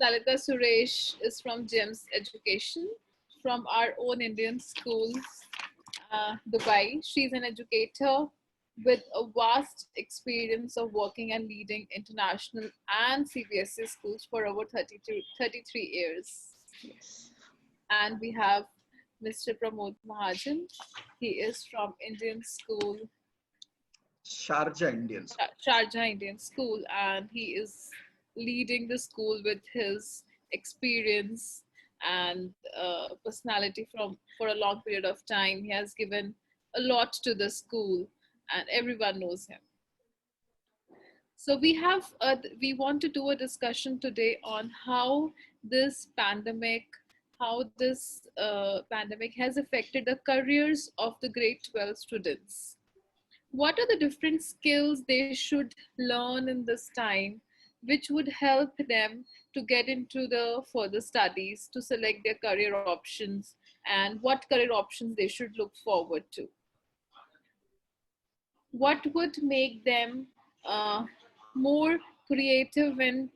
Lalita Suresh is from GEMS Education, from our own Indian schools, Dubai. She's an educator with a vast experience of working and leading international and CBSE schools for over 33 years. Yes. And we have Mr. Pramod Mahajan. He is from Indian School, Sharjah Indian School. Sharjah Indian School, and he is leading the school with his experience and personality from for a long period of time. He has given a lot to the school, and everyone knows him. So we want to do a discussion today on how this pandemic, pandemic has affected the careers of the grade 12 students. What are the different skills they should learn in this time, which would help them to get into the further studies, to select their career options, and what career options they should look forward to? What would make them uh, more creative and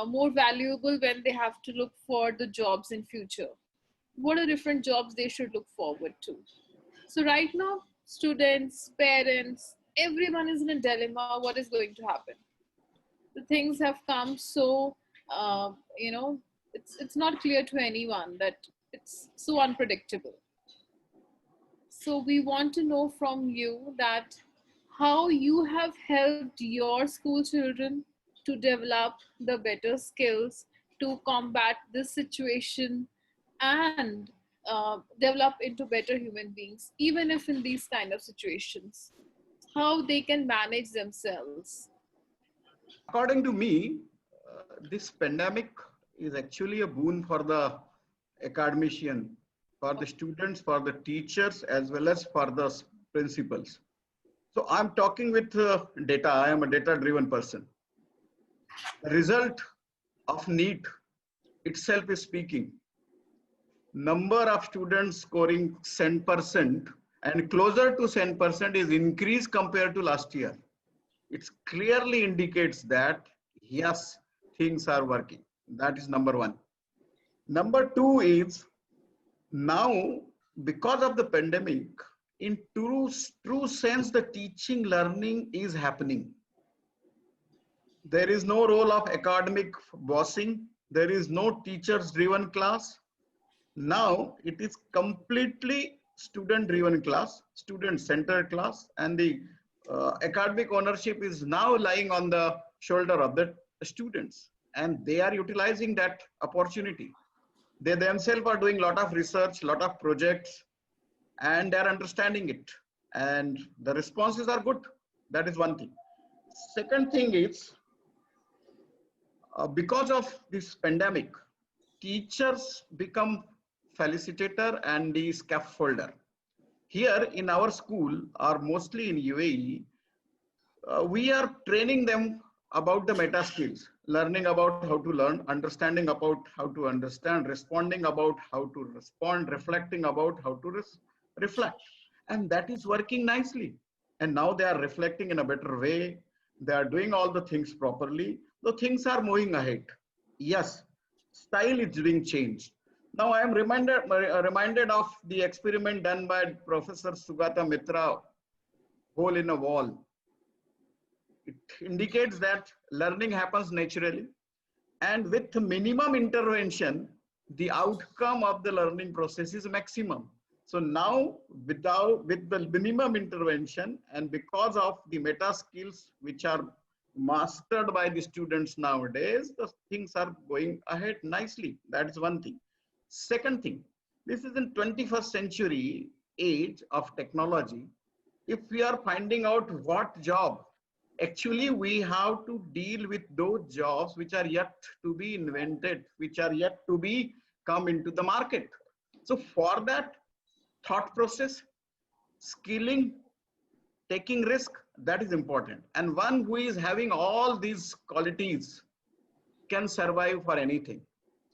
more valuable when they have to look for the jobs in future? What are different jobs they should look forward to? So right now, students, parents, everyone is in a dilemma. What is going to happen? The things have come so, uh, you know, it's not clear to anyone, that it's so unpredictable. So we want to know from you that how you have helped your school children to develop the better skills to combat this situation and develop into better human beings, even if in these kind of situations, how they can manage themselves. According to me, this pandemic is actually a boon for the academician, for the students, for the teachers, as well as for the principals. So I'm talking with data. I am a data-driven person. The result of NEET itself is speaking. Number of students scoring 100% and closer to 100% is increased compared to last year. It clearly indicates that yes, things are working. That is number one. Number two is now, because of the pandemic, in true sense, the teaching learning is happening. There is no role of academic bossing. There is no teachers driven class. Now it is completely student driven class, student centered class, and the academic ownership is now lying on the shoulder of the students, and they are utilizing that opportunity. They themselves are doing a lot of research, lot of projects, and they are understanding it, and the responses are good. That is one thing. Second thing is, because of this pandemic, teachers become facilitator and the scaffolder. Here in our school, or mostly in UAE, we are training them about the meta skills, learning about how to learn, understanding about how to understand, responding about how to respond, reflecting about how to reflect. And that is working nicely. And now they are reflecting in a better way. They are doing all the things properly. The things are moving ahead. Yes, style is being changed. Now I am reminded of the experiment done by Professor Sugata Mitra, hole in a wall. It indicates that learning happens naturally, and with minimum intervention, the outcome of the learning process is maximum. So now with the minimum intervention, and because of the meta skills which are mastered by the students nowadays, the things are going ahead nicely. That is one thing. Second thing, this is in 21st century age of technology. If we are finding out what job, actually we have to deal with those jobs which are yet to be invented, which are yet to be come into the market. So for that, thought process, skilling, taking risk, that is important. And one who is having all these qualities can survive for anything,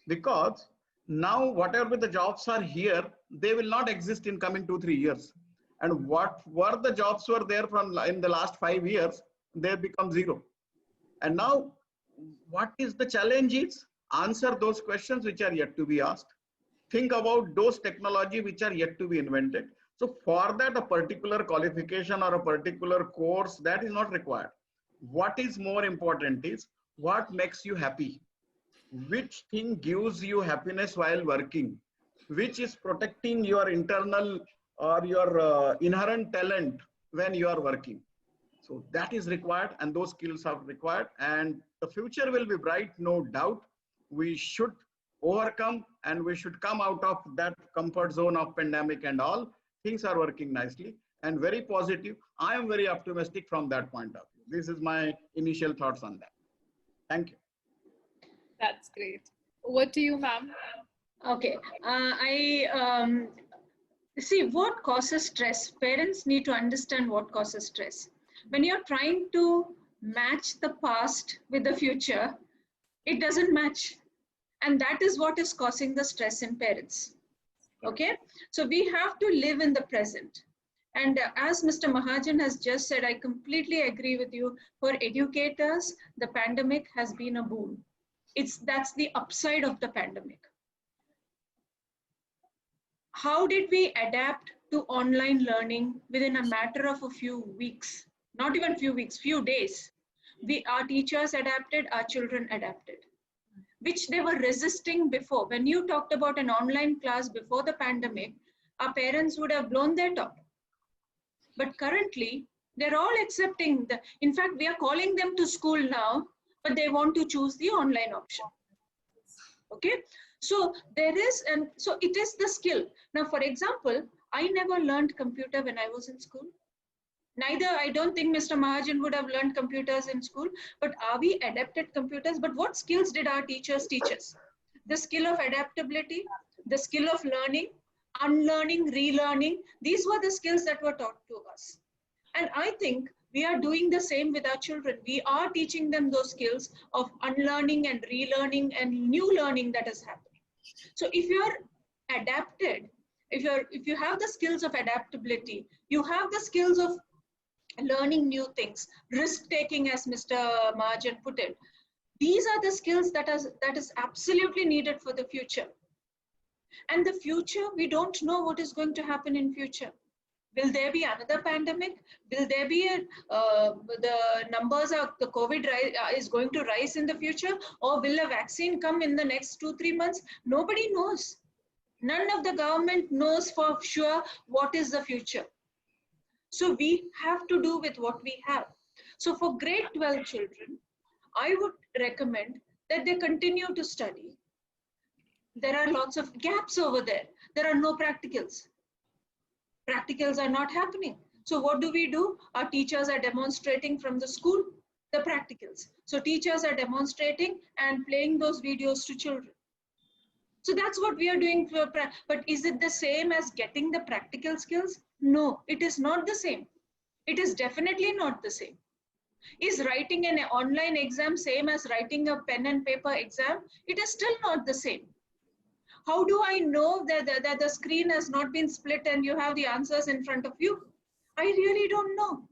because now whatever the jobs are here, they will not exist in coming 2-3 years. And what were the jobs were there from in the last 5 years, they become zero. And now what is the challenge is, Answer those questions which are yet to be asked. Think about those technology which are yet to be invented. So for that, a particular qualification or a particular course, that is not required. What is more important is what makes you happy, which thing gives you happiness while working, which is protecting your internal or your inherent talent when you are working. So that is required, and those skills are required, and the future will be bright, no doubt. We should overcome and we should come out of that comfort zone of pandemic and all. Things are working nicely and very positive. I am very optimistic from that point of view. This is my initial thoughts on that. Thank you. That's great. Over to you, ma'am. Okay, I see what causes stress. Parents need to understand what causes stress. When you're trying to match the past with the future, it doesn't match. And that is what is causing the stress in parents. Okay, so we have to live in the present. And as Mr. Mahajan has just said, I completely agree with you. For educators, the pandemic has been a boon. That's the upside of the pandemic. How did we adapt to online learning within a matter of a few weeks? Not even few weeks, few days. Our teachers adapted, our children adapted, which they were resisting before. When you talked about an online class before the pandemic, our parents would have blown their top. But currently, they're all accepting in fact, we are calling them to school now, but they want to choose the online option. Okay, so there is, and so it is the skill. Now, for example, I never learned computer when I was in school. Neither, I don't think Mr. Mahajan would have learned computers in school, but are we adept at computers? But what skills did our teachers teach us? The skill of adaptability, the skill of learning, unlearning, relearning. These were the skills that were taught to us. And I think we are doing the same with our children. We are teaching them those skills of unlearning and relearning and new learning that is happening. So if you're adapted, if you have the skills of adaptability, you have the skills of learning new things, risk-taking, as Mr. Mahajan put it. These are the skills that is absolutely needed for the future. And the future, we don't know what is going to happen in future. Will there be another pandemic? Will there be the numbers of the COVID is going to rise in the future? Or will a vaccine come in the next 2-3 months? Nobody knows. None of the government knows for sure what is the future. So we have to do with what we have. So for grade 12 children, I would recommend that they continue to study. There are lots of gaps over there. There are no practicals. Practicals are not happening. So what do? Our teachers are demonstrating from the school the practicals. So teachers are demonstrating and playing those videos to children. So that's what we are doing. But is it the same as getting the practical skills? No, it is not the same. It is definitely not the same. Is writing an online exam same as writing a pen and paper exam? It is still not the same. How do I know that the screen has not been split and you have the answers in front of you? I really don't know.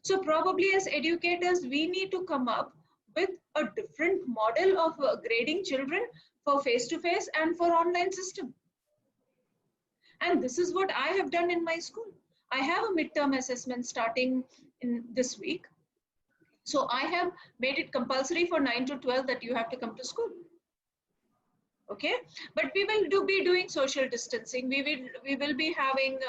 So probably as educators, we need to come up with a different model of grading children for face-to-face and for online system. And this is what I have done in my school. I have a midterm assessment starting in this week. So I have made it compulsory for 9 to 12 that you have to come to school. Okay, but we will be doing social distancing. We will be having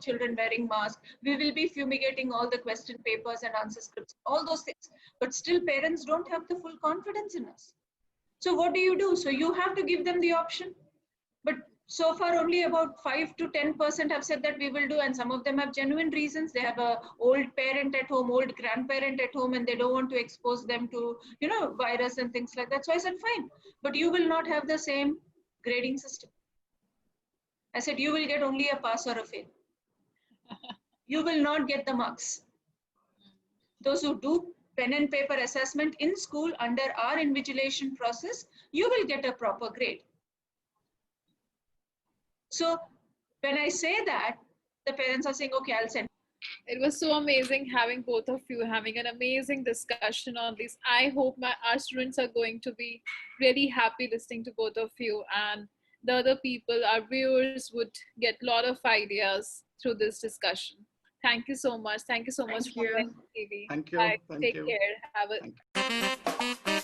children wearing masks. We will be fumigating all the question papers and answer scripts, all those things. But still, parents don't have the full confidence in us. So what do? So you have to give them the option. But so far, only about 5 to 10% have said that we will do, and some of them have genuine reasons. They have a old parent at home, old grandparent at home, and they don't want to expose them to, virus and things like that. So I said, fine, but you will not have the same grading system. I said, you will get only a pass or a fail. You will not get the marks. Those who do pen and paper assessment in school under our invigilation process, you will get a proper grade. So when I say that, the parents are saying, okay, I'll send. It was so amazing having both of you having an amazing discussion on this. I hope our students are going to be really happy listening to both of you, and the other people, our viewers, would get a lot of ideas through this discussion. Thank you so much. Thank you so much Thank for you. TV. Thank Bye. you. Thank Take you. care. Have a Thank you.